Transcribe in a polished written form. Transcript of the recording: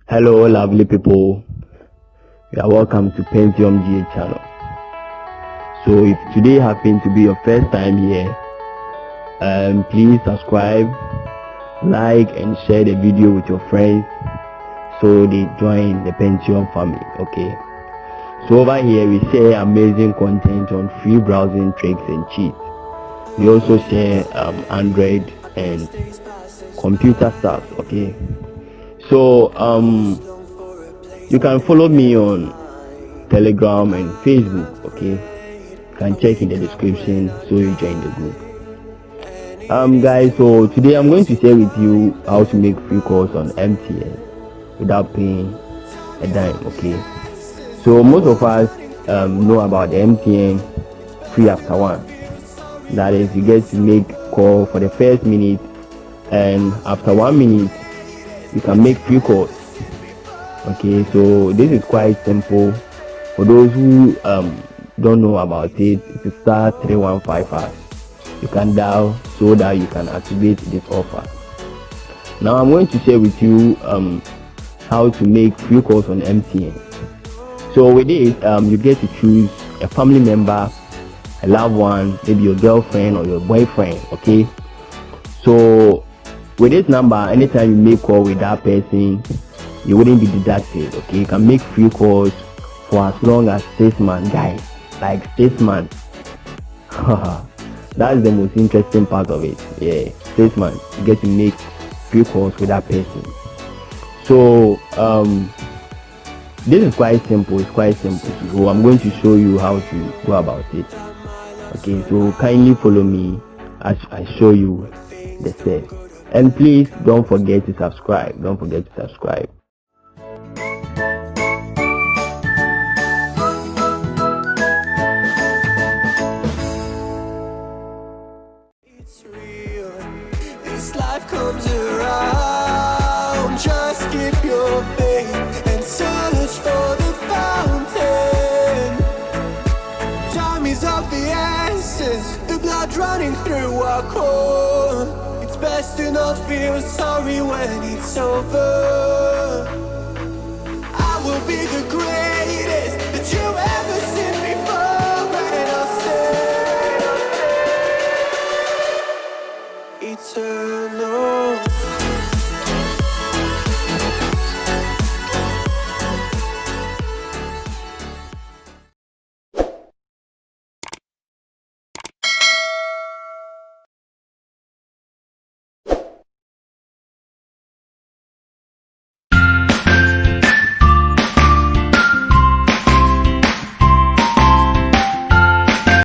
Hello, lovely people. You are welcome to MTN GH channel. So, if today happens to be your first time here, please subscribe, like, and share the video with your friends so they join the MTN family. Okay. So over here we share amazing content on free browsing tricks and cheats. We also share Android and computer stuff. Okay. So you can follow me on Telegram and Facebook. Okay, you can check in the description so you join the group. Guys, so today I'm going to share with you how to make free calls on MTN without paying a dime. Okay, so most of us know about the MTN free after one. That is, you get to make call for the first minute, and after 1 minute you can make free calls. Okay, so this is quite simple. For those who don't know about it, it's star 315#. You can dial so that you can activate this offer. Now I'm going to share with you how to make free calls on MTN. So with it, you get to choose a family member, a loved one, maybe your girlfriend or your boyfriend. Okay, so with this number, anytime you make call with that person, you wouldn't be deducted. Okay, you can make free calls for as long as 6 months, guys. Like 6 months. That's the most interesting part of it. Yeah, 6 months you get to make free calls with that person. So this is quite simple. It's quite simple. So I'm going to show you how to go about it. Okay, so kindly follow me as I show you the steps. And please don't forget to subscribe. Don't forget to subscribe. This life comes around. Just keep your faith and search for the fountain. Time is of the essence, the blood running through our core. It's best to not feel sorry when it's over. I will be the great